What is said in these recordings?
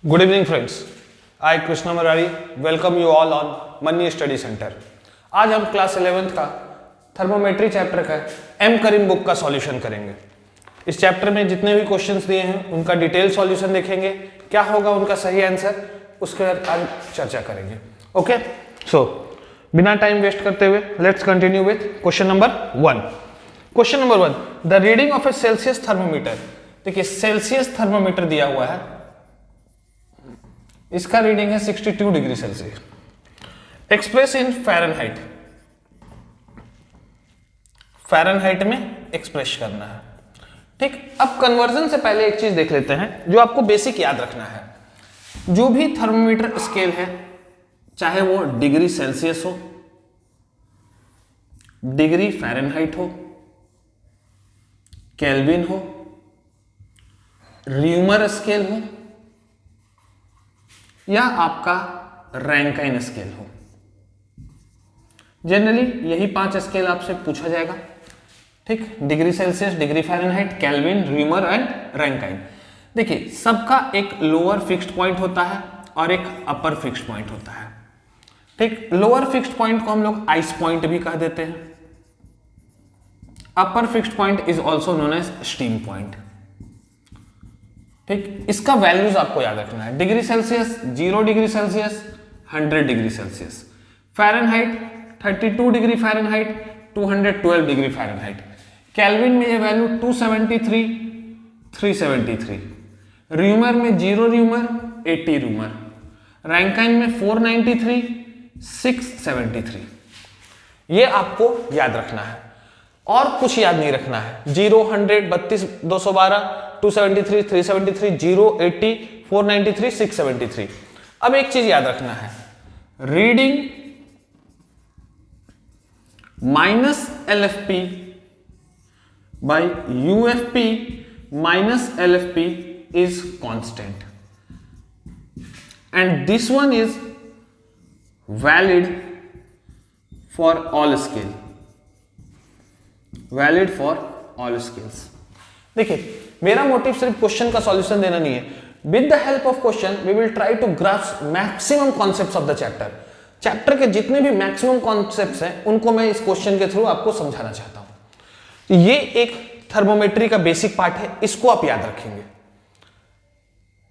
Good evening friends. I Krishna Murari welcome you all on Money Study Center. आज हम class 11th का thermometry chapter का M करीम book का solution करेंगे। इस चैप्टर में जितने भी क्वेश्चंस दिए हैं उनका डिटेल सॉल्यूशन देखेंगे, क्या होगा उनका सही आंसर, उसके बाद आज चर्चा करेंगे। ओके, सो बिना टाइम वेस्ट करते हुए let's continue with question number 1। Question number 1, the reading of A Celsius thermometer. देखिए सेल्सियस थर्मोमीटर दिया हुआ है, इसका रीडिंग है 62 degree Celsius. Express in Fahrenheit, Fahrenheit में एक्सप्रेस करना है। ठीक, अब कन्वर्जन से पहले एक चीज देख लेते हैं जो आपको बेसिक याद रखना है। जो भी थर्मोमीटर स्केल है, चाहे वो डिग्री सेल्सियस हो, डिग्री फ़ारेनहाइट हो, केल्विन हो, र्यूमर स्केल हो या आपका रैंकाइन स्केल हो, जनरली यही 5 स्केल आपसे पूछा जाएगा। ठीक, degree Celsius, degree Fahrenheit, kelvin, rumour and Rankine. देखिए सबका एक लोअर फिक्स्ड पॉइंट होता है और एक अपर फिक्स्ड पॉइंट होता है। ठीक, लोअर फिक्स्ड पॉइंट को हम लोग आइस पॉइंट भी कह देते हैं। Upper fixed point is also known as steam point. ठीक, इसका वैल्यूज आपको याद रखना है। Degree Celsius 0 degree Celsius, 100 degree Celsius. Fahrenheit 32 degree Fahrenheit, 212 degree Fahrenheit. Kelvin में ये वैल्यू 273, 373। र्यूमर में 0 र्यूमर, 80 र्यूमर। रैंकाइन में 493, 673। ये आपको याद रखना है और कुछ याद नहीं रखना है। 0, 100, 32, 212, 273, 373, 0, 80, 493, 673। अब एक चीज याद रखना है, reading minus LFP by UFP minus LFP is constant and this one is valid for all scale, valid for all scales। देखिए मेरा मोटिव सिर्फ क्वेश्चन का सॉल्यूशन देना नहीं है। With the help of question we will try to grasp maximum concepts of the chapter. Chapter के जितने भी मैक्सिमम कॉन्सेप्ट्स हैं उनको मैं इस क्वेश्चन के थ्रू आपको समझाना चाहता हूं। ये एक थर्मोमेट्री का बेसिक पार्ट है, इसको आप याद रखेंगे।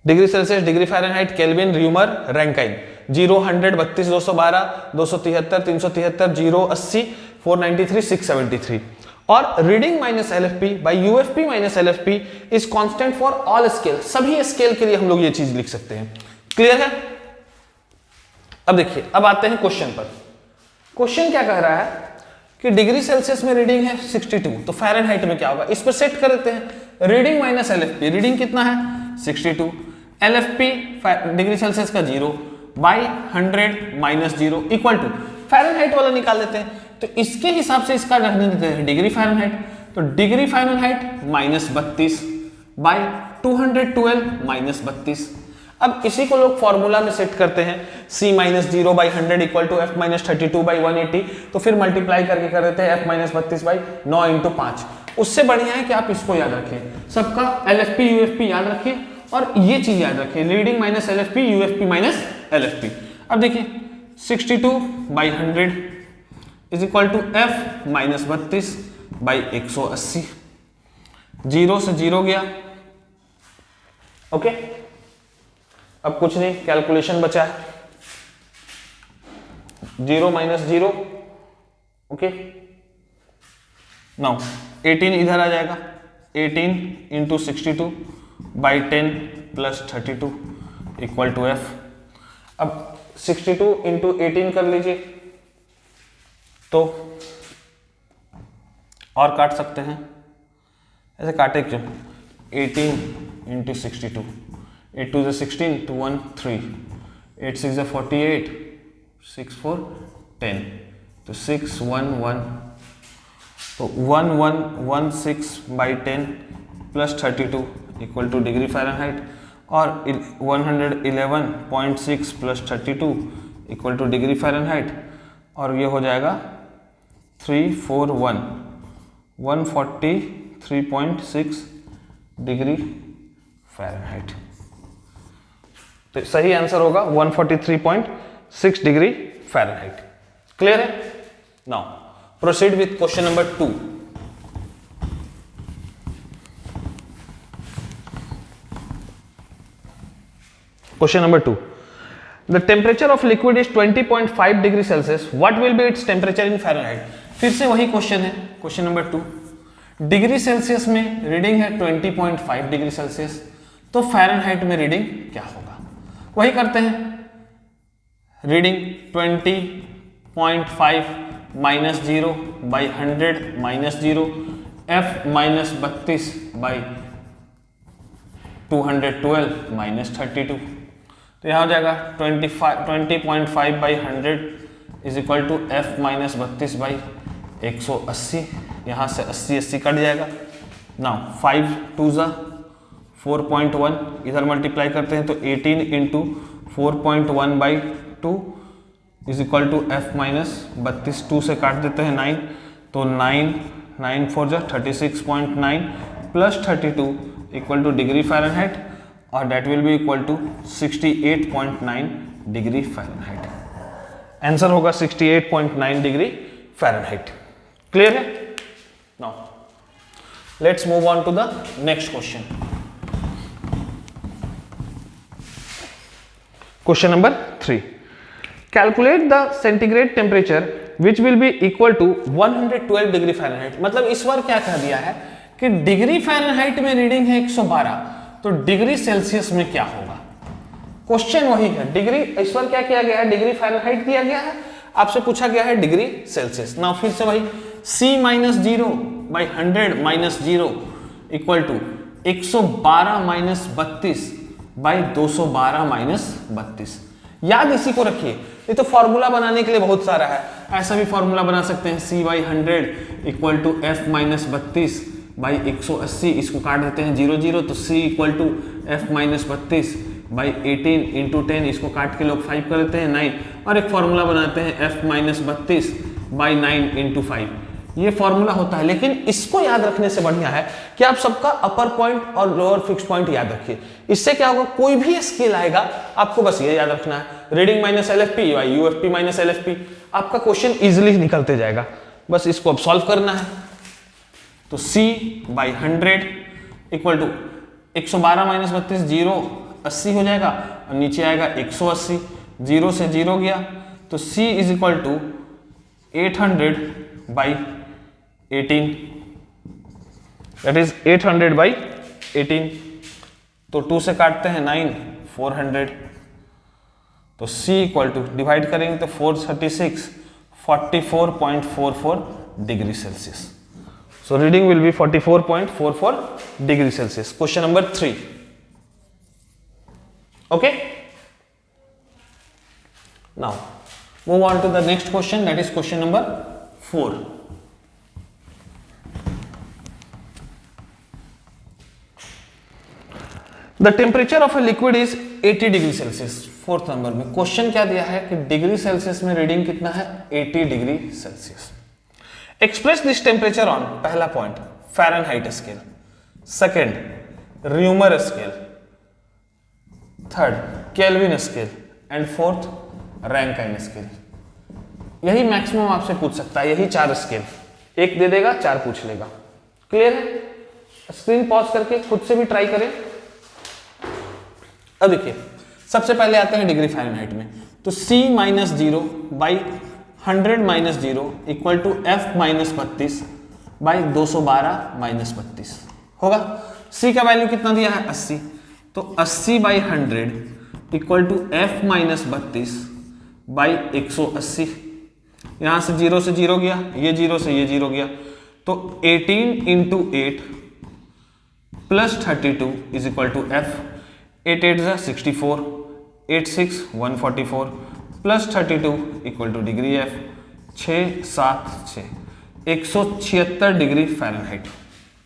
Degree Celsius, degree Fahrenheit, kelvin, rumour, Rankine. 0, 100, 32, 212, 273, 373, 0, 80, 493, 673। और reading minus LFP by UFP minus LFP is constant for all scale. सभी स्केल के लिए हम लोग ये चीज लिख सकते हैं। क्लियर है? अब देखिए, अब आते हैं क्वेश्चन पर। क्वेश्चन क्या कह रहा है कि डिग्री सेल्सियस में रीडिंग है 62, तो फ़ारेनहाइट में क्या होगा, इस पर सेट कर देते हैं। रीडिंग माइनस LFP, रीडिंग कितना है 62, LFP डिग्री सेल्सियस का 0 by 100 minus 0 equal to Fahrenheit वाला निकाल देते हैं। तो इसके हिसाब से इसका रखने देते हैं डिग्री फ़ारेनहाइट। तो degree Fahrenheit minus 32 by 212 minus 32। अब इसी को लोग फॉर्मूला में सेट करते हैं, C minus 0 by 100 equal to F minus 32 by 180। तो फिर मल्टीप्लाई करके कर देते हैं F माइनस 32 बाई 9 इंटू 5। उससे बढ़िया है कि आप इसको याद रखें, सबका LFP UFP याद रखें और ये चीज याद रखें, reading minus LFP UFP minus LFP। अब देखिए 62 by 100 is equal to F minus 32 by 180। 0 से 0 गया। ओके, अब कुछ नहीं, कैलकुलेशन बचा है। 0 माइनस 0, ओके। नाउ 18 इधर आ जाएगा, 18 into 62 by 10 plus 32 equal to F। अब 62 इंटू 18 कर लीजिए तो और काट सकते हैं, ऐसे काटे क्यों, 18 इंटू 62, 8 2 16, 2 1 3, 8 6 48, 6 4 10, तो 6 1 1, तो 1 1 1 6 by 10 plus 32 equal to degree Fahrenheit और 111.6 plus 32 equal to degree Fahrenheit और ये हो जाएगा 341 143.6 डिग्री फ़ारेनहाइट। तो सही आंसर होगा 143.6 डिग्री फ़ारेनहाइट। क्लियर है? Now proceed with question number 2। Question number 2, the temperature of liquid is 20.5 degree Celsius, what will B its temperature in Fahrenheit. फिर से वही क्वेश्चन है, क्वेश्चन नंबर 2। डिग्री सेल्सियस में reading है 20.5 degree Celsius, तो Fahrenheit में reading क्या होगा? वही करते हैं, reading 20.5 minus 0 by 100 minus 0 f minus 32 by 212 minus 32। तो यहाँ हो जाएगा 20.5 by 100 is equal to f minus 32 by 180। यहाँ से 80 कट जाएगा। नाउ 5 2 ज़ा 4.1, इधर मल्टीप्लाई करते हैं तो 18 into 4.1 by 2 is equal to f minus 32, 2 से काट देते हैं 9, तो 9 4 जा 36.9 plus 32 equal to degree Fahrenheit, और that will be equal to 68.9 degree Fahrenheit. Answer होगा 68.9 डिग्री फ़ारेनहाइट। क्लियर है? Now let's move on to the next question. Question number 3, calculate the centigrade temperature which will be equal to 112 degree Fahrenheit. मतलब इस बार क्या कह दिया है कि degree Fahrenheit में रीडिंग है 112, तो डिग्री सेल्सियस में क्या होगा? क्वेश्चन वही है, डिग्री इस बार क्या किया गया है, डिग्री फ़ारेनहाइट दिया गया है, आपसे पूछा गया है डिग्री सेल्सियस। नाउ फिर से वही c minus 0 by 100 minus 0 equal to 112 minus 32 by 212 minus 32। याद इसी को रखिए, ये तो फॉर्मूला बनाने के लिए बहुत सारा है, ऐसा भी फॉर्मूला बना सकते हैं c by 100 equal to f minus 32 by 180, इसको काट देते हैं 0 0, तो c equal to f minus 32 by 18 into 10, इसको काट के लोग 5 कर देते हैं 9, और एक फॉर्मूला बनाते हैं f माइनस 32 बाई 9 इंटू 5। ये फॉर्मूला होता है, लेकिन इसको याद रखने से बढ़िया है कि आप सबका अपर पॉइंट और लोअर फिक्स पॉइंट याद रखिए। इससे क्या होगा, कोई भी स्केल आएगा आपको बस ये याद रखना है, reading minus LFP by UFP minus LFP, आपका क्वेश्चन इजिली निकलते जाएगा, बस इसको अब सॉल्व करना है। तो c by 100 equal to 112 minus 32 0 80 हो जाएगा, और नीचे आएगा 180, 0 से 0 गया, तो c is equal to 800 by 18, that is 800 by 18, तो 2 से काटते हैं 9 400, तो c इक्वल टू डिवाइड करेंगे तो 436 44.44 degree Celsius. So reading will be 44.44 degree Celsius. Question number 3. Okay. Now move on to the next question, that is question number 4. The temperature of a liquid is 80 degree Celsius. Fourth number में question क्या दिया है कि degree Celsius में reading कितना है, 80 degree Celsius. Express this temperature on, पहला point Fahrenheit scale, second Reaumur scale, third kelvin scale, and fourth Rankine scale. यही मैक्सिमम आपसे पूछ सकता है, यही 4 स्केल, एक दे देगा 4 पूछ लेगा। क्लियर है? स्क्रीन पॉज करके खुद से भी ट्राई करें। अब देखिए, सबसे पहले आते हैं डिग्री फ़ारेनहाइट में, तो c minus 0 by 100 minus 0 equal to f minus 32 by 212 minus 32 होगा। c का वैल्यू कितना दिया है, 80, तो 80 by 100 equal to f minus 32 by 180। यहाँ से 0 से 0 गया, ये 0 से ये 0 गया, तो 18 into 8 plus 32 is equal to f। 8 8 जा 64, 8 6 144 plus 32 equal to degree f, 6 7 6 176 degree Fahrenheit,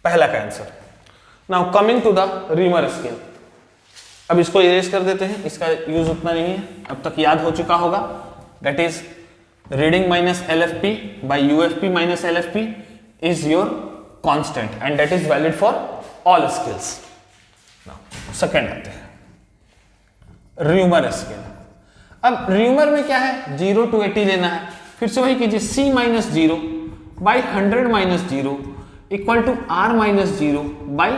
पहला का answer. Now coming to the Reaumur scale, अब इसको इरेज कर देते हैं, इसका यूज उतना नहीं है, अब तक याद हो चुका होगा। That is reading minus LFP by UFP minus LFP is your constant and that is valid for all scales. Now second आते हैं, र्यूमर स्केल। अब र्यूमर में क्या है, 0 to 80 लेना है। फिर से वही कीजिए, c minus 0 by 100 minus 0 equal to r minus 0 by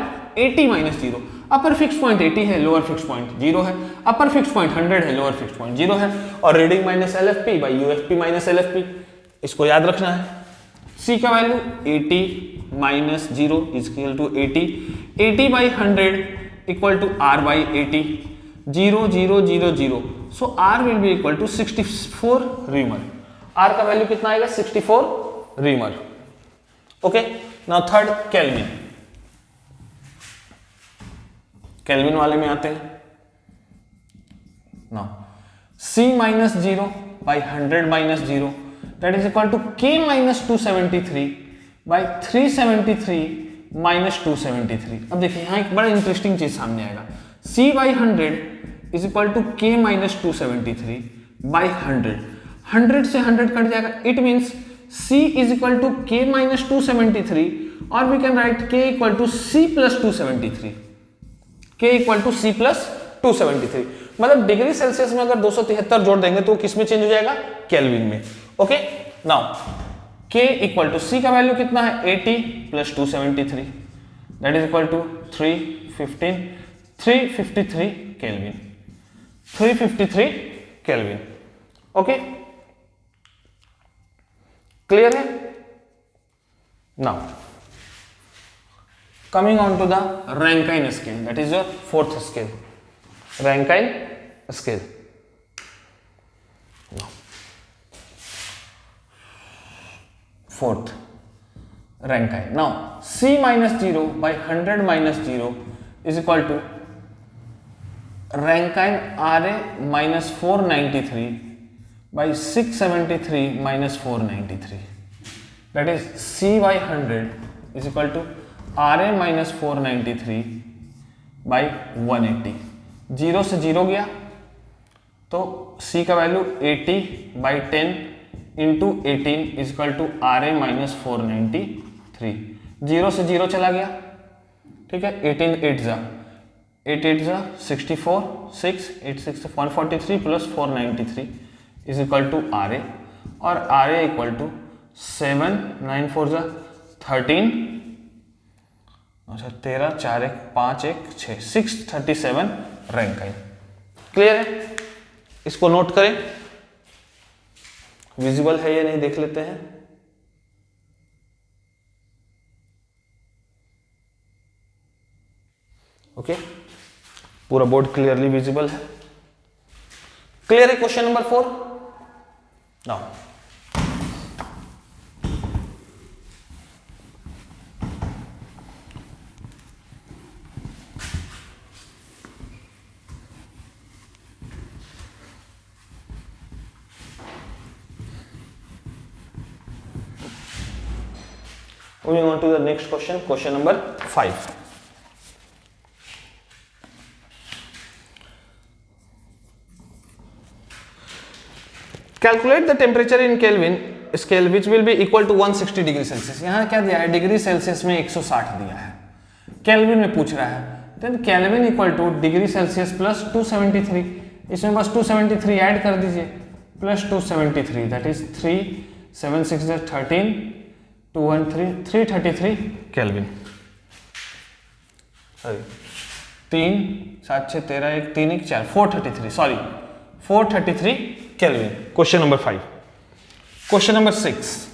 80 minus 0। Upper fix point 80 है, लोअर फिक्स पॉइंट 0 है। अपर फिक्स पॉइंट 100 है, लोअर फिक्स पॉइंट 0 है। और reading minus LFP by UFP minus LFP, इसको याद रखना है। c का value 80 minus 0 is equal to 80, 80 by 100 equal to r by 80, 0 0 0 0, so r will be equal to 64 Reaumur. r का value कितना आएगा, 64 Reaumur. Okay, now third Kelvin. Kelvin वाले में आते हैं। Now c minus 0 by 100 minus 0 that is equal to k minus 273 by 373 minus 273। अब देखिए यहां एक बड़ा इंटरेस्टिंग चीज सामने आएगा, c by 100 is equal to k minus 273 by 100। 100 से 100 कट जाएगा, it means c is equal to k minus 273 और we can write k equal to c plus 273, k equal to c plus 273। मतलब degree Celsius में अगर 273 जोड़ देंगे तो किस में चेंज हो जाएगा, केल्विन में। Okay, now k equal to c का वैल्यू कितना है, 80 plus 273 that is equal to 353 kelvin, 353 kelvin. Okay, clear है? Now coming on to the Rankine scale, that is your fourth scale, Rankine scale. Now, fourth Rankine. Now c minus 0 by 100 minus 0 is equal to Rankine RA minus 493 by 673 minus 493, that is c by 100 is equal to RA minus 493 by 180। 0 से 0 गया तो C का value 80 by 10 into 18 is equal to RA minus 493। 0 से 0 चला गया, ठीक है। 18 8 जा 64, 6 8 6 143 plus 493 is equal to RA, और RA इक्वल टू 7 9 4 जा 13, अच्छा 13 4 1 5 1 6 637 रैंकाइन। क्लियर है? इसको नोट करें, विजिबल है या नहीं देख लेते हैं। ओके, पूरा बोर्ड क्लियरली विजिबल है। क्लियर है? Question number 4 now moving on to the next question, question number 5. Calculate the temperature in Kelvin scale which will be equal to 160 degree Celsius. यहाँ क्या दिया है, डिग्री सेल्सियस में 160 दिया है, केल्विन में पूछ रहा है। Then kelvin equal to degree Celsius plus 273, इसमें बस 273 ऐड कर दीजिए, plus 273 that is 3 7 6 13 213 333 kelvin. Sorry 3 7 6 13 1 3 1 4 433, sorry 433 kelvin. Question number 5। Question number 6,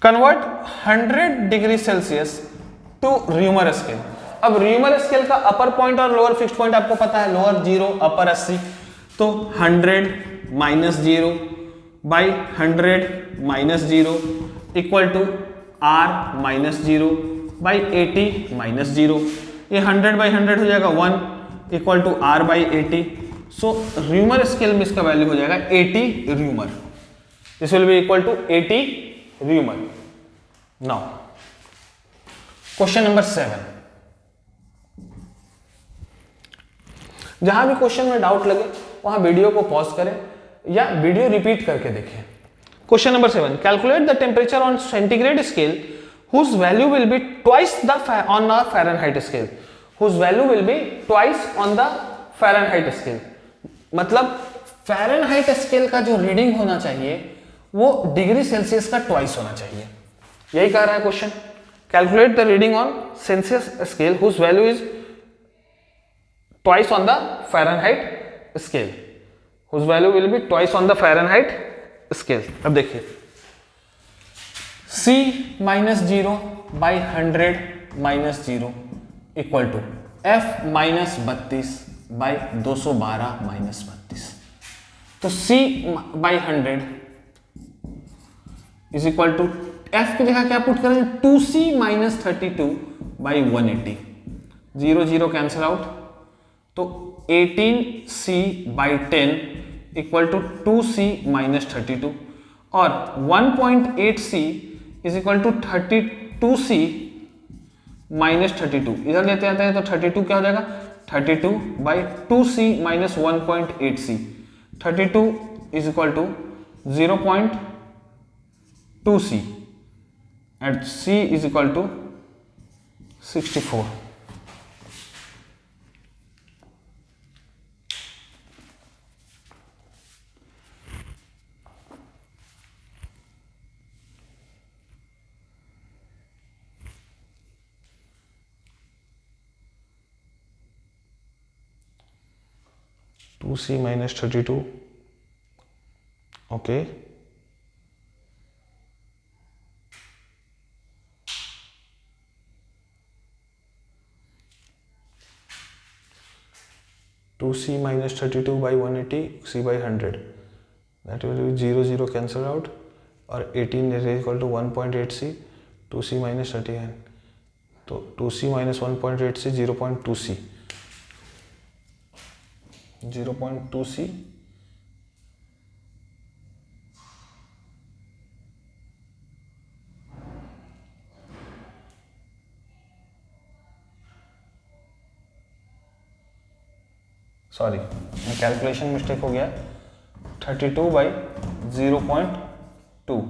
convert 100 degree Celsius to Reaumur scale. अब र्यूमर स्केल का अपर पॉइंट और लोअर फिक्स्ड पॉइंट आपको पता है, लोअर 0 अपर 80, तो 100 minus 0 by 100 minus 0 equal to r minus 0 by 80 minus 0। ये 100 by 100 हो जाएगा 1 equal to r by 80। So Reaumur scale में इसका वैल्यू हो जाएगा 80 Reaumur, this will be equal to 80 Reaumur. Now question number 7, जहां भी क्वेश्चन में डाउट लगे वहां वीडियो को पॉज करें या वीडियो रिपीट करके देखें। Question number 7, calculate the temperature on centigrade scale whose value will be twice the on the Fahrenheit scale, whose value will be twice on the Fahrenheit scale, मतलब Fahrenheit scale का जो reading होना चाहिए वो degree Celsius का twice होना चाहिए। यही कह रहा है question. Calculate the reading on Celsius scale whose value is twice on the Fahrenheit scale, whose value will be twice on the Fahrenheit scale. अब देखिए C minus 0 by 100 minus 0 equal to F minus 32 by 212 minus 32। तो C by 100 is equal to F की जगह क्या put करेंगे 2C minus 32 by 180, 0 0 cancel out, तो 18C by 10 equal to 2C minus 32 और 1.8C is equal to 32C minus 32। इधर लेते आते हैं तो 32 क्या हो जाएगा 32 by 2C minus 1.8C, 32 is equal to 0.2C and C is equal to 64। Two C minus 32, okay, two C minus 32 by 180 C by 100, that will be 0 0 cancel out और 18 is equal to 1.8C, 2C minus 39, तो 2C minus 1.8C 0.2C, 0.2C sorry calculation mistake हो गया, 32 by 0.2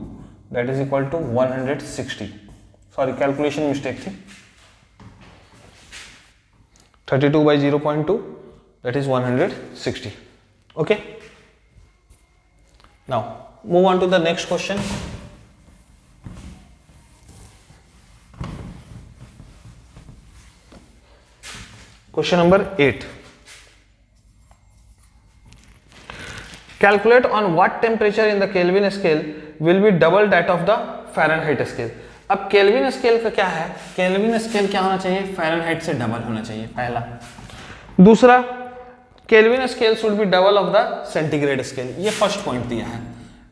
that is equal to 160, sorry calculation mistake थी, 32 by 0.2 that is 160. Okay, now move on to the next question. Question number 8. Calculate on what temperature in the Kelvin scale will be double that of the Fahrenheit scale. अब kelvin scale का क्या है, kelvin scale क्या होना चाहिए Fahrenheit से double होना चाहिए पहला। दूसरा kelvin scale should be double of the centigrade scale, ये फर्स्ट पॉइंट दिया है।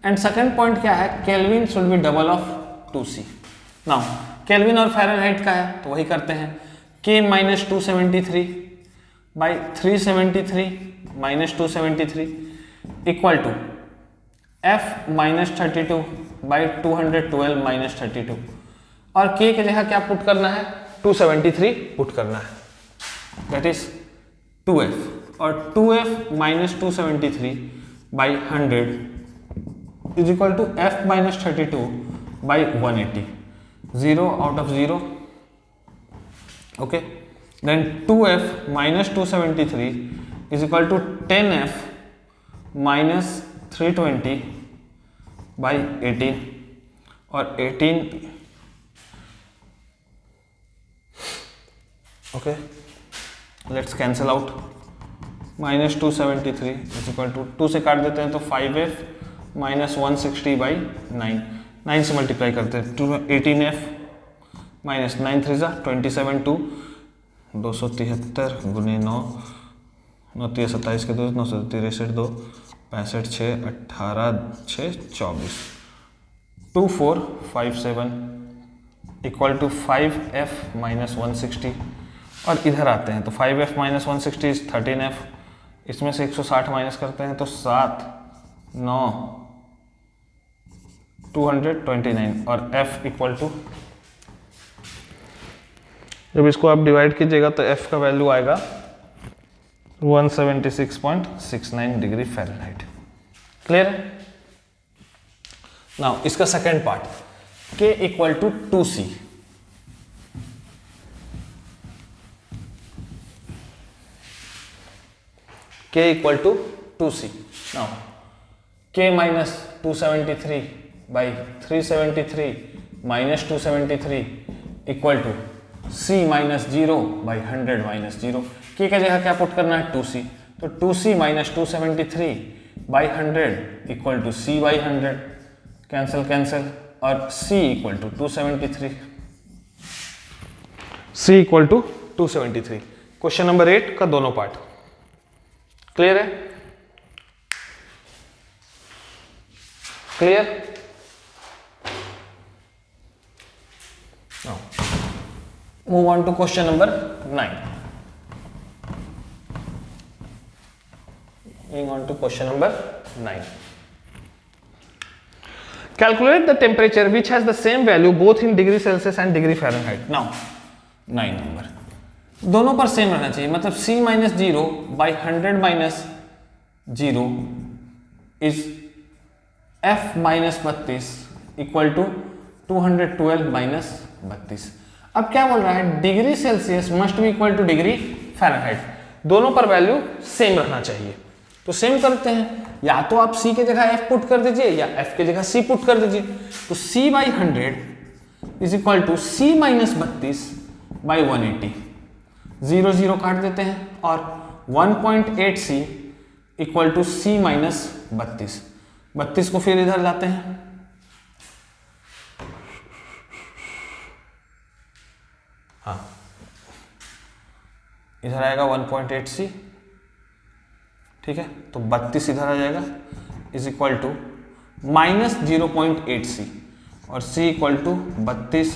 एंड सेकंड पॉइंट क्या है kelvin should be double of 2C। Now kelvin और फ़ारेनहाइट का है तो वही करते हैं, K minus 273 by 373 minus 273 equal to F minus 32 by 212 minus 32 और K की जगह क्या पुट करना है 273 पुट करना है, दैट इज 2F और 2F minus 273 by 100 is equal to F minus 32 by 180, 0 out of 0, okay, then 2F minus 273 is equal to 10F minus 320 by 18 और 18, okay, let's cancel out, minus 273 is equal to 2 से काट देते हैं तो 5F minus 160 by 9 से multiply करते हैं 18F minus 9 3 27 2 273 गुने 9 9 3 27 के 2 9 63 2 65 6 18 6 24 2457 इक्वल टू 5F माइनस 160 और इधर आते हैं तो 5F माइनस 160 इज 13F, इसमें से 160 माइनस करते हैं तो 7 9 229 और F इक्वल टू, जब इसको आप डिवाइड कीजिएगा तो F का वैल्यू आएगा 176.69 डिग्री फ़ारेनहाइट। क्लियर है? नाउ इसका second part K equal to 2C, k equal to 2c। Now k minus 273 by 373 minus 273 equal to c minus 0 by 100 minus 0। k का जगह क्या पुट करना है 2c, तो 2c minus 273 by 100 equal to c by 100, cancel cancel, और c equal to 273, c equal to 273। Question number 8 का दोनों part clear है? Clear? Move on to question number 9। Moving on to question number 9। Calculate the temperature which has the same value both in degree Celsius and degree Fahrenheit. Now 9 number दोनों पर same रहना चाहिए, मतलब c minus 0 by 100 minus 0 is f minus 32 equal to 212 minus 32। अब क्या बोल रहा है, degree Celsius must be equal to degree Fahrenheit, दोनों पर वैल्यू सेम रहना चाहिए। तो सेम करते हैं, या तो आप c के जगह f पुट कर दीजिए या f के जगह c पुट कर दीजिए। तो c by 100 is equal to c minus 32 by 180, 0 0 काट देते हैं, और 1.8c equal to c minus 32। 32 को फिर इधर लाते हैं, हाँ इधर आएगा 1.8c, ठीक है, तो 32 इधर आ जाएगा, is equal to minus 0.8c, और c equal to 32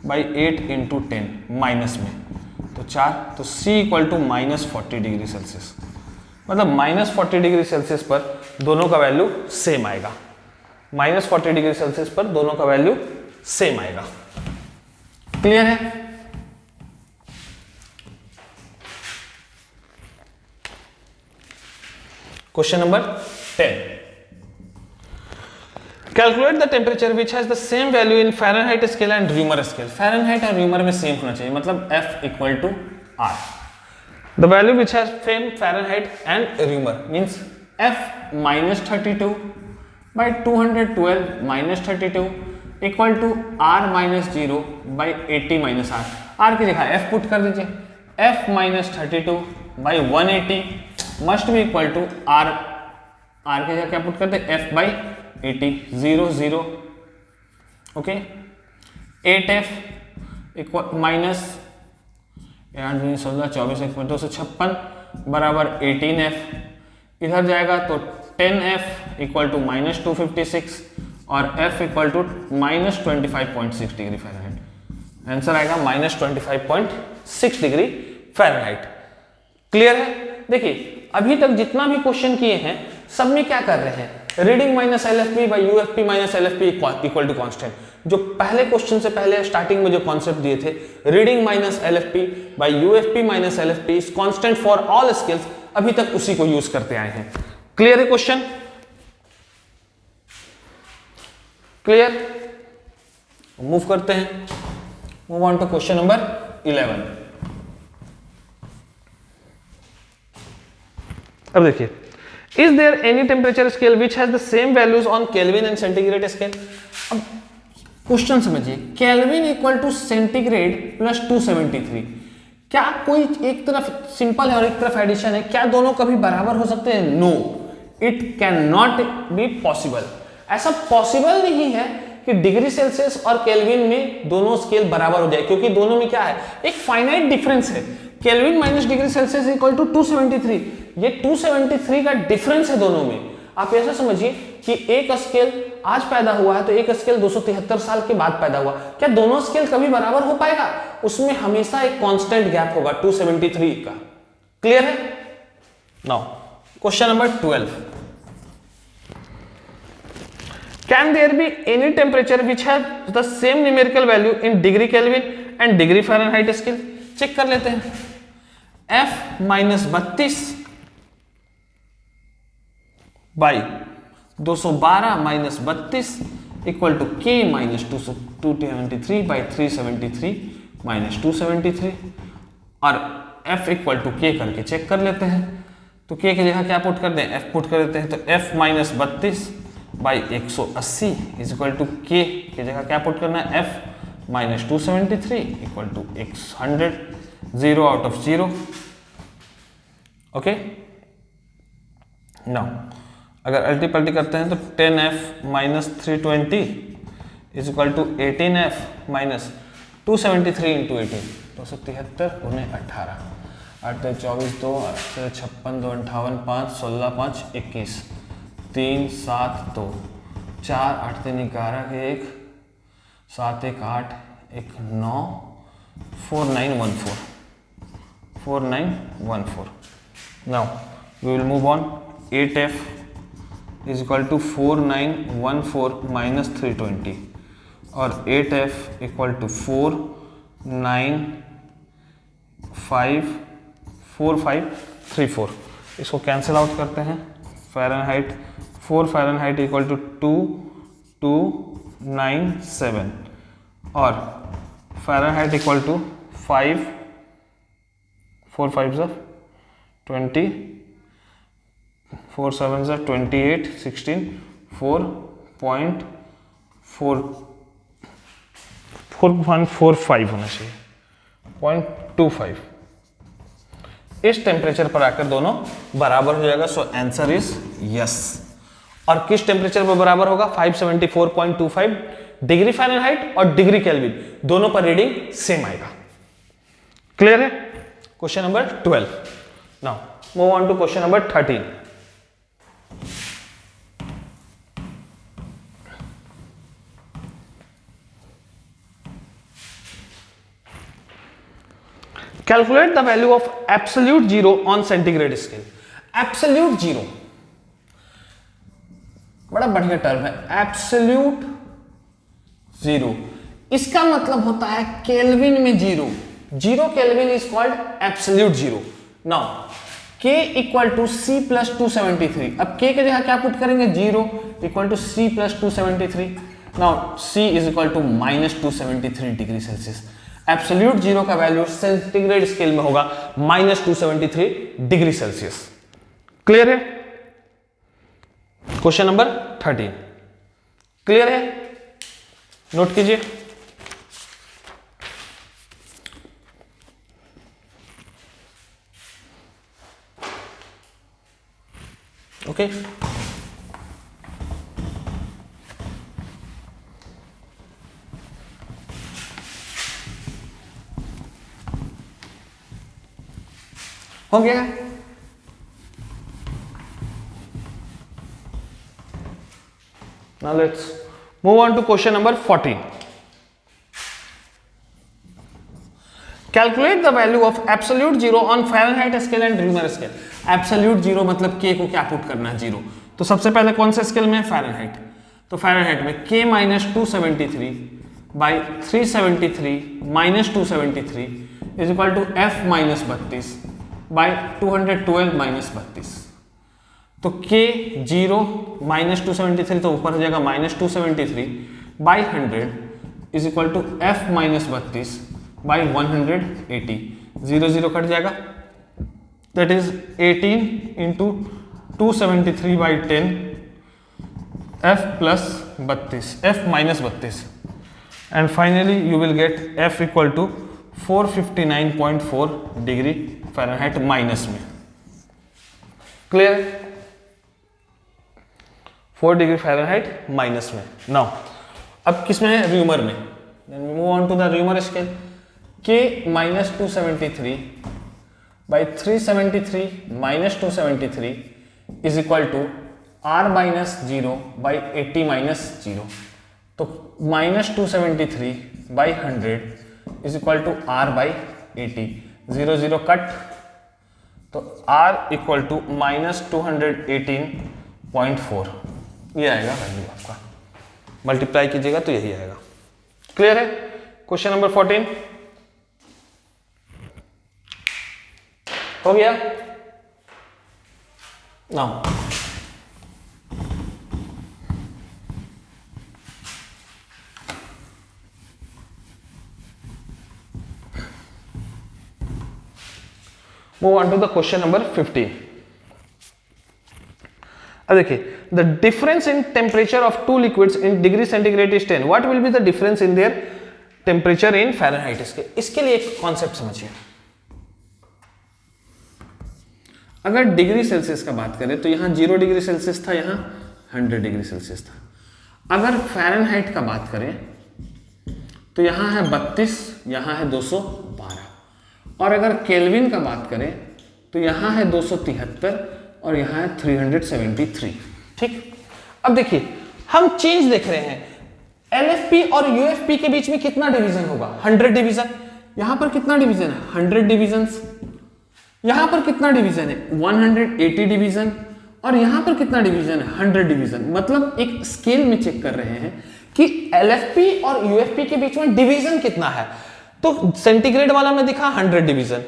by 8 into 10 minus में, तो 4, तो c equal to minus 40 degree Celsius, मतलब माइनस 40 डिग्री सेल्सियस पर दोनों का वैल्यू सेम आएगा। माइनस 40 डिग्री सेल्सियस पर दोनों का वैल्यू सेम आएगा। क्लियर है? Question number 10। Calculate the temperature which has the same value in Fahrenheit scale and Reaumur scale. Fahrenheit और र्यूमर में सेम होना चाहिए, मतलब F equal to R। The value which has same Fahrenheit and Reaumur means F minus 32 by 212 minus 32 equal to R minus 0 by 80 minus R। R की जगह F put कर दीजिए, F minus 32 by 180 must भी equal to R, R की जगह क्या put करते हैं F by 80, 0 0, okay, 8F equal minus 8 16 24 1 256 बराबर 18F, इधर जाएगा तो 10F इक्वल टू माइनस 256 और F equal to minus 25.6 degree Fahrenheit. Answer आएगा माइनस 25.6 डिग्री फ़ारेनहाइट। क्लियर है? देखिए अभी तक जितना भी क्वेश्चन किए हैं सब में क्या कर रहे हैं, reading minus LFP by UFP minus LFP equal to constant. जो पहले क्वेश्चन से पहले स्टार्टिंग में जो कॉन्सेप्ट दिए थे, reading minus LFP by UFP minus LFP is constant for all scales, अभी तक उसी को यूज करते आए हैं। क्लियर है क्वेश्चन? क्लियर? मूव करते हैं, move on to question number 11। अब देखिए, is there any temperature scale which has the same values on kelvin and centigrade scale. अब क्वेश्चन समझिए, kelvin equal to centigrade plus 273, क्या कोई एक तरफ सिंपल है और एक तरफ एडिशन है, क्या दोनों कभी बराबर हो सकते हैं? No, it can not be possible. ऐसा पॉसिबल नहीं है कि डिग्री सेल्सियस और केल्विन में दोनों स्केल बराबर हो जाए, क्योंकि दोनों में क्या है, एक फाइनाइट डिफरेंस है। Kelvin minus degree Celsius equal to 273, ये 273 का डिफरेंस है दोनों में। आप ऐसा समझिए कि एक स्केल आज पैदा हुआ है तो एक स्केल 273 साल के बाद पैदा हुआ, क्या दोनों स्केल कभी बराबर हो पाएगा? उसमें हमेशा एक कांस्टेंट गैप होगा 273 का। क्लियर है? Now question number 12, can there be any temperature which has the same numerical value in degree kelvin and degree Fahrenheit scale. Check कर लेते हैं, F minus 32 by 212 minus 32 equal to K minus 273 by 373 minus 273, और F equal to K करके check कर लेते हैं, तो k की जगह क्या पुट कर दें, f पुट कर देते हैं। तो f minus 32 by 180 is equal to k की जगह क्या पुट करना है, f minus 273 equal to 100, 0 out of 0। Okay, now अगर अल्टी पल्टी करते हैं तो 10f minus 320 is equal to 18f minus 273 into 18, 273 उन्हें 18, 8 24 2 56 2 58 5 16 5 21 3 7 2 4 8 3 11 के 1 7 1 8 1 9 4914 4914। Now we will move on. 8f is equal to 4914 minus 320 और 8f equal to 49454534। इसको कैंसिल आउट करते हैं। फ़ारेनहाइट 4 फ़ारेनहाइट इक्वल टू 2297 और फ़ारेनहाइट इक्वल टू 5 4 5 20 4 7 28 16 4.45 होना चाहिए, 0.25। इस टेम्परेचर पर आकर दोनों बराबर हो जाएगा। So answer is yes. और किस टेम्परेचर पर बराबर होगा, 574.25 डिग्री फ़ारेनहाइट और डिग्री केल्विन, दोनों पर रीडिंग सेम आएगा। क्लियर है? Question number 12। Now move on to question number 13। Calculate the value of absolute zero on centigrade scale। Absolute zero बड़ा बढ़िया टर्म है, absolute zero। इसका मतलब होता है केल्विन में zero. Zero kelvin is called absolute zero. Now k equal to C plus 273। अब k की जगह क्या पुट करेंगे, zero equal to C plus 273। Now c is equal to minus 273 degree Celsius. Absolute zero का value centigrade scale में होगा minus 273 degree Celsius. Clear है? Question number 13 clear है? नोट कीजिए। ओके, हो गया। Now let's move on to question number 14. Calculate the value of absolute zero on Fahrenheit scale and Reaumur scale। Absolute zero मतलब k को क्या put करना है, जीरो। तो सबसे पहले कौन से स्केल में है, फ़ारेनहाइट। तो फ़ारेनहाइट में k minus 273 by 373 minus 273 is equal to f minus 32 by 212 minus 32। तो k जीरो माइनस 273 तो ऊपर हो जाएगा minus 273 by 100 is equal to f minus 32 by 180। 0 0 cut जाएगा, that is 18 into 273 by 10 f plus 32 f minus 32 and finally you will get f equal to 459.4 degree Fahrenheit minus में। Clear? 4 degree Fahrenheit minus में। Now अब किस में है, Reaumur में। Then we move on to the Reaumur scale. k minus 273 by 373 minus 273 is equal to r minus 0 by 80 minus 0। तो minus 273 by 100 is equal to r by 80। 0 0 cut, तो r equal to minus 218.4 ये आएगा value आपका। Multiply कीजिएगा तो यही आएगा। Clear है? क्वेश्चन नंबर 14 हो गया। Now move on to the question number 15। अब देखिए, the difference in temperature of two liquids in degree centigrade is 10, what will be the difference in their temperature in Fahrenheit scale. इसके लिए एक concept समझिए। अगर degree Celsius का बात करें तो यहां 0 डिग्री सेल्सियस था, यहां 100 डिग्री सेल्सियस था। अगर फ़ारेनहाइट का बात करें तो यहां है 32, यहां है 212, और अगर केल्विन का बात करें तो यहां है 273 और यहां है 373। ठीक, अब देखिए हम चेंज देख रहे हैं, LFP और UFP के बीच में कितना डिवीजन होगा, 100 डिवीजन। यहां पर कितना डिवीजन है, 100 डिवीजन। यहां पर कितना डिवीजन है, 180 डिवीजन, और यहां पर कितना डिवीजन है, 100 डिवीजन। मतलब एक स्केल में चेक कर रहे हैं कि LFP और UFP के बीच में डिवीजन कितना है। तो सेंटीग्रेड वाला में दिखा 100 डिवीजन,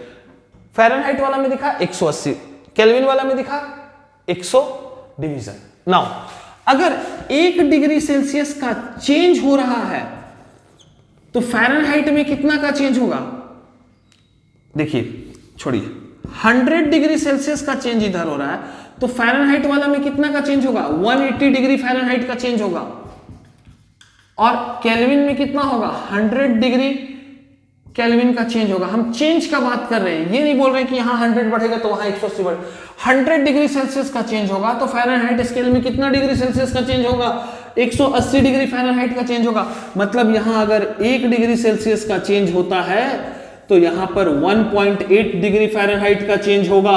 फ़ारेनहाइट वाला में दिखा 180, केल्विन वाला में दिखा 100 डिवीजन। नाउ अगर 1 डिग्री सेल्सियस का चेंज हो रहा है तो फ़ारेनहाइट में कितना का चेंज होगा, देखिए छोड़िए, 100 डिग्री सेल्सियस का चेंज इधर हो रहा है तो फ़ारेनहाइट वाला में कितना का चेंज होगा, 180 डिग्री फ़ारेनहाइट का चेंज होगा। और केल्विन में कितना होगा, 100 डिग्री केल्विन का चेंज होगा। हम चेंज का बात कर रहे हैं, ये नहीं बोल रहे कि यहां 100 बढ़ेगा तो वहां 180 बढ़ेगा। 100 डिग्री सेल्सियस का चेंज होगा तो फ़ारेनहाइट स्केल में कितना डिग्री सेल्सियस का चेंज होगा, 180 डिग्री फ़ारेनहाइट का चेंज होगा। मतलब यहां अगर 1 डिग्री सेल्सियस का चेंज होता है तो यहां पर 1.8 डिग्री फ़ारेनहाइट का चेंज होगा।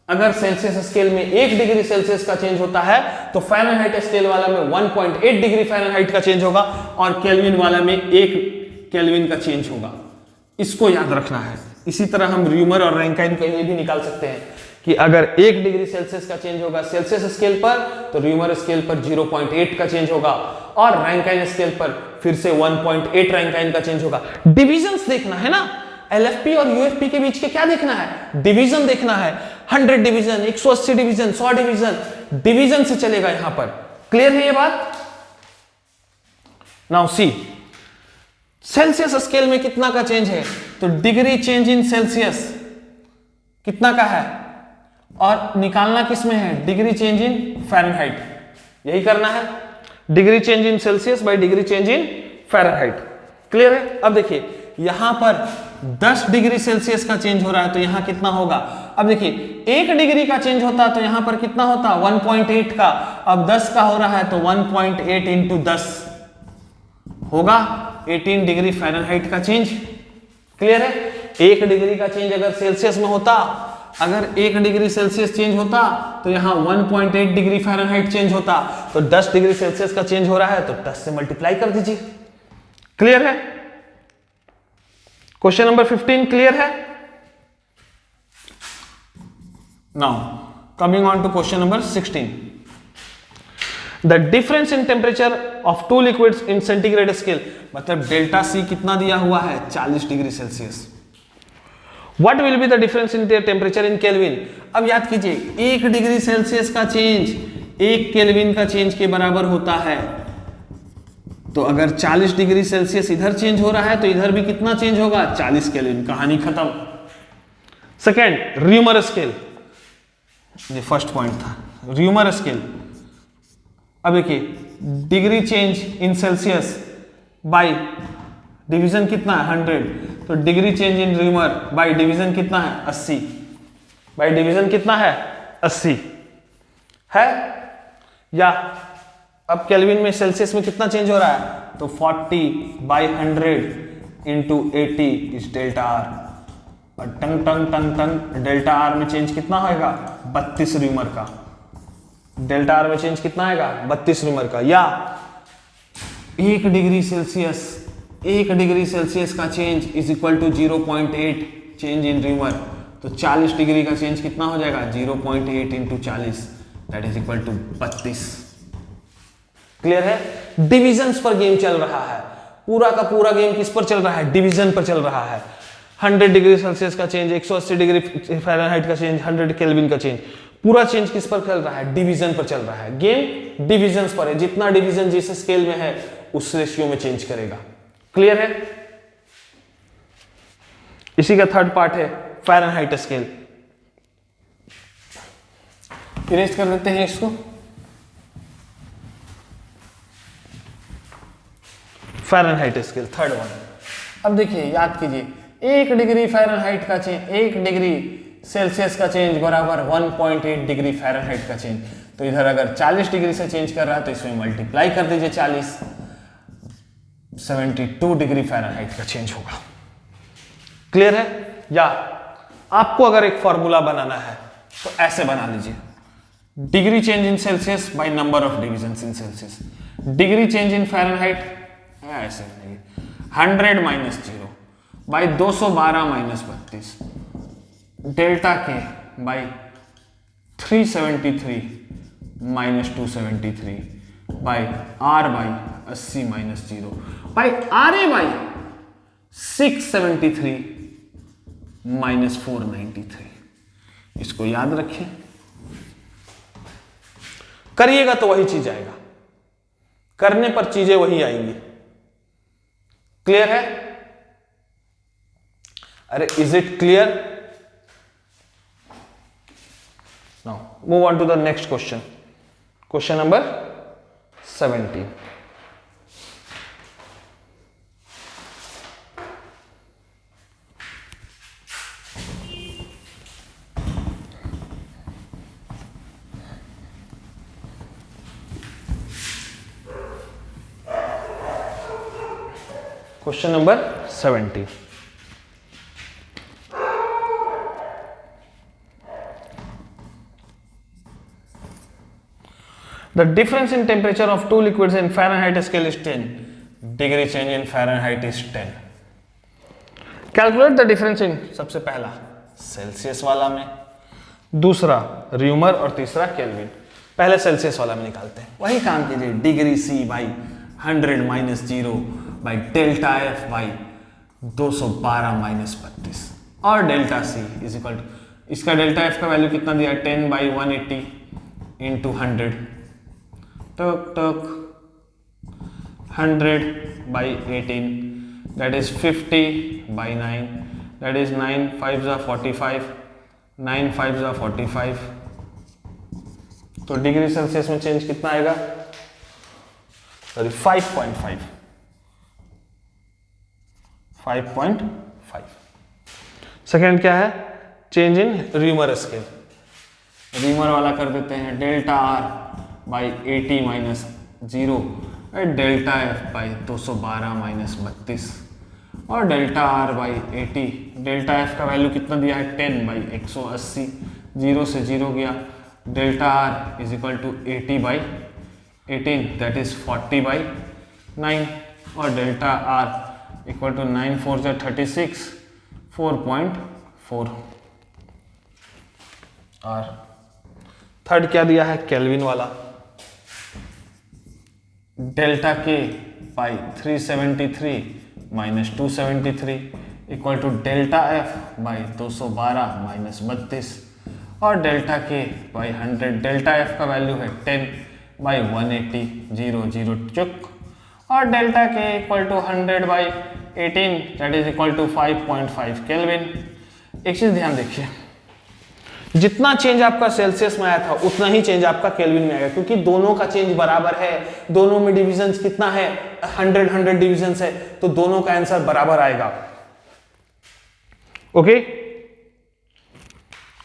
अगर सेल्सियस स्केल में 1 डिग्री सेल्सियस का चेंज होता है तो फ़ारेनहाइट स्केल वाला में 1.8 डिग्री फ़ारेनहाइट का चेंज होगा और केल्विन वाला में 1 केल्विन का चेंज होगा। इसको याद रखना है। इसी तरह हम र्यूमर और रैंकाइन के लिए भी निकाल सकते हैं कि अगर 1 डिग्री सेल्सियस का चेंज होगा सेल्सियस स्केल पर तो र्यूमर स्केल पर 0.8 का चेंज होगा और रैंकाइन स्केल पर फिर से 1.8 रैंकाइन का चेंज होगा। डिविजन्स देखना है ना, LFP और UFP के बीच के क्या देखना है, डिवीजन देखना है। 100 डिवीजन, 180 डिवीजन, 100 डिवीजन, डिवीजन से चलेगा यहां पर। क्लियर है ये बात। नाउ सी, सेल्सियस स्केल में कितना का चेंज है, तो डिग्री चेंज इन सेल्सियस कितना का है, और निकालना किस में है, डिग्री चेंज इन फ़ारेनहाइट। यही करना है, degree change in Celsius bye degree change in Fahrenheit. Clear है। अब देखिए यहां पर 10 डिग्री सेल्सियस का चेंज हो रहा है तो यहां कितना होगा। अब देखिए 1 डिग्री का चेंज होता तो यहां पर कितना होता, 1.8 का। अब 10 का हो रहा है तो 1.8 इंटू 10 होगा 18 डिग्री फ़ारेनहाइट का चेंज। क्लियर है। 1 डिग्री का चेंज अगर सेल्सियस में होता, अगर 1 डिग्री सेल्सियस चेंज होता तो यहां 1.8 डिग्री फ़ारेनहाइट चेंज होता। तो 10 डिग्री सेल्सियस का चेंज हो रहा है तो 10 से मल्टीप्लाई कर दीजिए। क्लियर है। क्वेश्चन नंबर 15 क्लियर है। Now coming on to question number 16, the difference in temperature of two liquids in centigrade scale, मतलब डेल्टा सी कितना दिया हुआ है, 40 degree Celsius. What will be the difference in their temperature in kelvin. अब याद कीजिए 1 degree Celsius का change 1 kelvin का चेंज के बराबर होता है। तो अगर 40 डिग्री सेल्सियस इधर चेंज हो रहा है तो इधर भी कितना चेंज होगा, 40 केल्विन। कहानी खत्म। सेकेंड, र्यूमर स्केल, ये फर्स्ट पॉइंट था, र्यूमर स्केल। अब देखिए degree change in Celsius by division कितना है, 100। तो degree change in rumour by division कितना है, 80। बाय डिवीजन कितना है, 80 है। या अब केल्विन में सेल्सियस में कितना चेंज हो रहा है, तो 40/100 इंटू 80 इज डेल्टा आर। और टंग टंग टंग टंग डेल्टा आर में चेंज कितना होगा, 32 र्यूमर का। डेल्टा आर में चेंज कितना आएगा, 32 र्यूमर का। या 1 डिग्री सेल्सियस, 1 डिग्री सेल्सियस का change is equal to 0.8 change in Reaumur. तो 40 डिग्री का चेंज कितना हो जाएगा, 0.8 into 40 that is equal to 32। Clear है। डिविजन्स पर गेम चल रहा है, पूरा का पूरा गेम किस पर चल रहा है, डिवीजन पर चल रहा है। 100 डिग्री सेल्सियस का चेंज, 180 डिग्री फ़ारेनहाइट का चेंज, 100 केल्विन का चेंज, पूरा चेंज किस पर चल रहा है, डिवीजन पर चल रहा है। गेम डिविजन्स पर है, जितना डिवीजन जिस स्केल में है उस रेशियो में चेंज करेगा। क्लियर है। इसी का थर्ड पार्ट है फ़ारेनहाइट स्केल। इरेज कर देते हैं इसको। Fahrenheit scale third one. अब देखिए याद कीजिए, 1 डिग्री फ़ारेनहाइट का चेंज, 1 डिग्री सेल्सियस का चेंज बराबर 1.8 डिग्री फ़ारेनहाइट का चेंज। तो इधर अगर 40 डिग्री से चेंज कर रहा है तो इसमें मल्टीप्लाई कर दीजिए 40, 72 डिग्री फ़ारेनहाइट का चेंज होगा। क्लियर है? या आपको अगर एक फॉर्मूला बनाना है तो ऐसे बना लीजिए, degree change in Celsius by number of divisions in Celsius, degree change in Fahrenheit ऐसे बनेगी 100 minus 0 by 212 minus 32 delta K by 373 minus 273 by R by 80 minus 0 by R A by 673 minus 493। इसको याद रखिए, करिएगा तो वही चीज आएगा, करने पर चीजें वही आएंगी। क्लियर है? अरे is it clear? Now move on to the next question, question number 17। Question number 17. The difference in temperature of two liquids in Fahrenheit scale is 10. Degree change in Fahrenheit is 10. Calculate the difference in, सबसे पहला Celsius वाला में, दूसरा rumour और तीसरा kelvin. पहले Celsius वाला में निकालते हैं। वही काम कीजिए, degree C by 100 minus 0 by delta F by 212 minus 32 और delta C is equal to, इसका डेल्टा एफ का वैल्यू कितना दिया है 10 बाई 180 इंटू 100 टक टक 100 by 18 that is 50 by 9 that is 9 5 जा 45 9 5 जा 45। तो डिग्री सेल्सियस में चेंज कितना आएगा? सॉरी 5.5 सेकेंड क्या है? Change in rumour scale. Rumour वाला कर देते हैं delta R by 80 minus 0 delta F by 212 minus 32 और delta R by 80। Delta F का वैल्यू कितना दिया है 10 बाई 180, 0 से 0 गया, delta R is equal to 80 by 18 that is 40 by 9 और डेल्टा आर इक्वल टू 9 4 जा 36 4.4 और थर्ड क्या दिया है? केल्विन वाला, delta K by 373 minus 273 equal to delta F by 212 minus 32 और delta K by 100। Delta F का वैल्यू है 10 बाई 180 0 0 चुक और delta K equal to 100 by 18 that is equal to 5.5 Kelvin. एक चीज ध्यान देखिए, जितना चेंज आपका सेल्सियस में आया था उतना ही चेंज आपका केल्विन में आएगा, क्योंकि दोनों का चेंज बराबर है, दोनों में डिविजन्स कितना है 100 डिविजन्स है, तो दोनों का आंसर बराबर आएगा। Okay,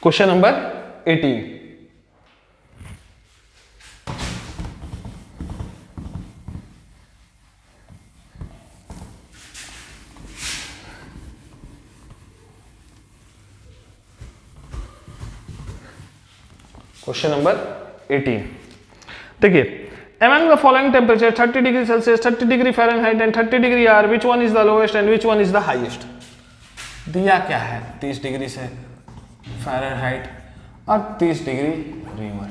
question number 18। Question number 18 देखिए, among the following temperature 30 degree Celsius 30 degree Fahrenheit and 30 degree R which one is the lowest and which one is the highest. दिया क्या है 30 डिग्री से फ़ारेनहाइट और 30 डिग्री र्यूमर,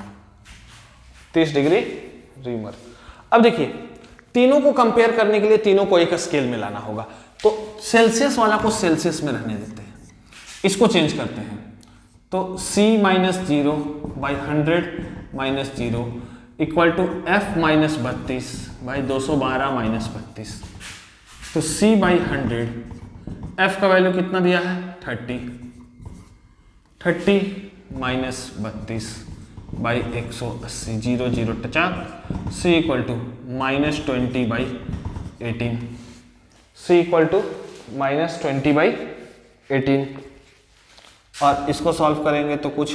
30 डिग्री र्यूमर। अब देखिए, तीनों को कंपेयर करने के लिए तीनों को एक स्केल में लाना होगा, तो सेल्सियस वाला को सेल्सियस में रहने देते हैं, इसको चेंज करते हैं। तो C minus 0 by 100 minus 0 equal to F minus 32 by 212 minus 32। तो C बाई 100, F का वैल्यू कितना दिया है 30 माइनस 32 बाई 180, 0 0 टचा, c equal to -20 by 18, c equal to -20 by 18, और इसको सॉल्व करेंगे तो कुछ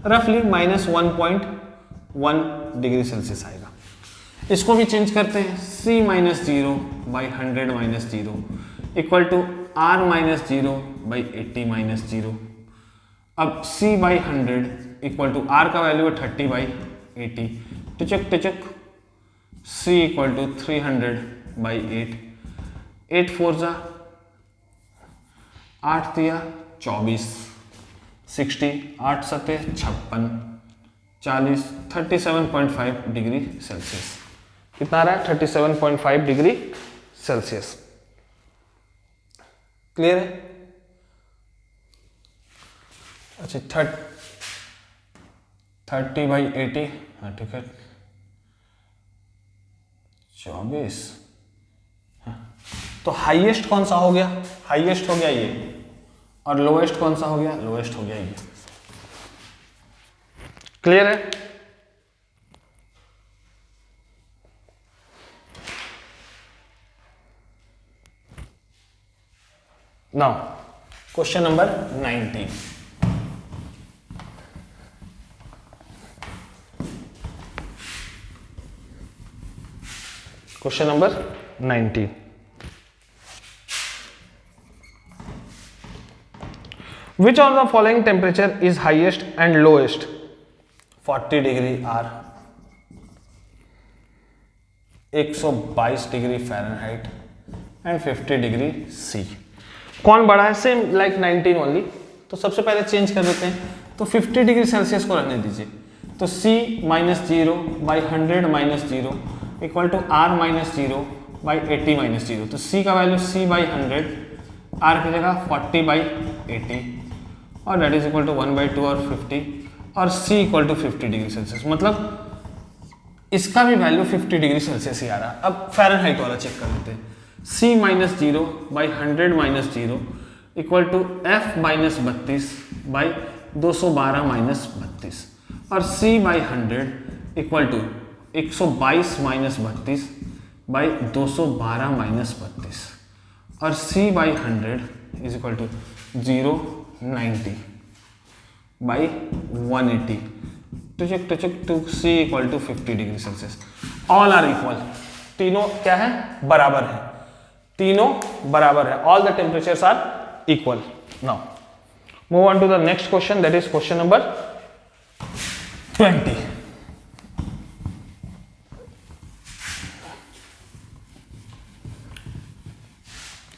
रफली -1.1 डिग्री सेल्सियस आएगा। इसको भी चेंज करते हैं, c minus 0 by 100 minus 0 equal to r minus 0 by 80 minus 0। अब c by 100 equal to r का वैल्यू है 30 बाई 80, टिचक टिचक, c इक्वल टू 300 बाई 8, 8 4 जा 8 दिया 24, 60, 8 सते 56, 40, 37.5 डिग्री सेल्सियस। कितना आ रहा है? 37.5 डिग्री सेल्सियस। क्लियर है? अच्छा 30 बाई 80, हाँ ठीक है, 24। हाँ। तो हाईएस्ट कौन सा हो गया? हाईएस्ट हो गया ये, और लोएस्ट कौन सा हो गया? लोएस्ट हो गया ये। क्लियर है? Now question number 19। Question number 19। Which of the following temperature is highest and lowest? 40 degree R, 122 degree Fahrenheit and 50 degree C। कौन बड़ा है? Same like 19 only. तो सबसे पहले चेंज कर देते हैं, तो 50 डिग्री सेल्सियस को रहने दीजिए। तो C minus 0 by 100 minus 0 equal to R minus 0 by 80 minus 0। तो C का वैल्यू C बाई 100, R की जगह 40 बाई 80, और डेट इज इक्वल टू 1/2 और 50, और C equal to 50 degree Celsius. मतलब इसका भी वैल्यू 50 डिग्री सेल्सियस ही आ रहा है। अब फ़ारेनहाइट वाला चेक कर लेते हैं। C minus 0 by 100 minus 0 equal to F minus 32 by 212 minus 32, और C by 100 equal to 122 minus 32 by 212 minus 32, और C by 100 is equal to 090 by 180, टचक टचक टू C equal to 50 degree Celsius. All are equal, तीनों क्या है? बराबर है, तीनों बराबर है। All the temperatures are equal. Now move on to the next question, that is question number 20।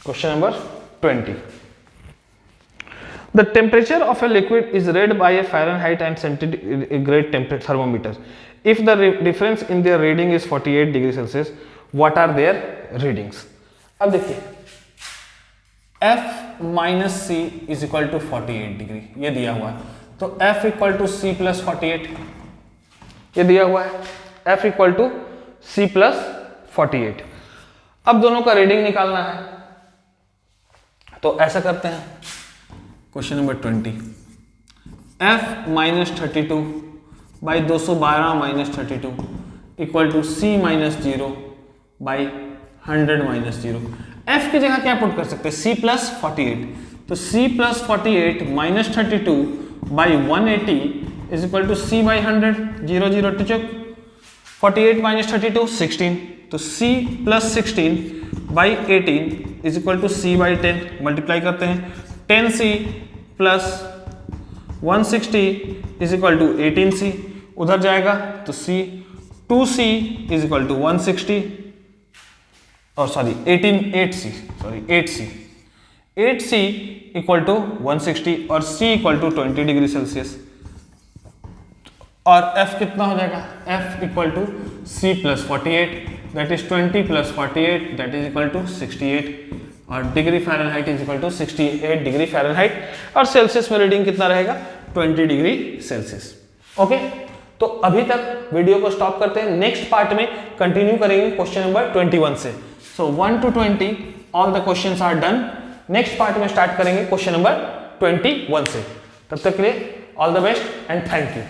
Question number 20. The temperature of a liquid is read by a Fahrenheit and centigrade thermometer. If the difference in their reading is 48 degree Celsius, what are their readings? अब देखिए, F minus C is equal to 48 degree, ये दिया हुआ है। तो F equal to C plus 48, ये दिया हुआ है, F equal to C plus 48। अब दोनों का रीडिंग निकालना है, तो ऐसा करते हैं। Question number 20, F minus 32 by 212 minus 32 equal to C minus 0 by 100 minus 0। F की जगह क्या पुट कर सकते हैं? C plus 48। तो C plus 48 minus 32 by 180 is equal to C by 100, 0 0 टचक, 48 माइनस 32 16, तो C plus 16 by 18 is equal to C by 10। Multiply करते हैं, 10C plus 160 is equal to 18C, उधर जाएगा तो C, 2C is equal to 160, और sorry 8C equal to 160, और C equal to 20 degree Celsius. और F कितना हो जाएगा? F equal to C plus 48, that is 20 plus 48, that is equal to 68, और degree Fahrenheit is equal to 68 degree Fahrenheit, और Celsius में reading कितना रहेगा? 20 डिग्री सेल्सियस। ओके, तो अभी तक वीडियो को स्टॉप करते हैं, नेक्स्ट पार्ट में कंटिन्यू करेंगे क्वेश्चन नंबर 21 से। So 1 to 20 all the questions are done. Next part में स्टार्ट करेंगे क्वेश्चन नंबर 21 से। तब तक के लिए all the best and thank you.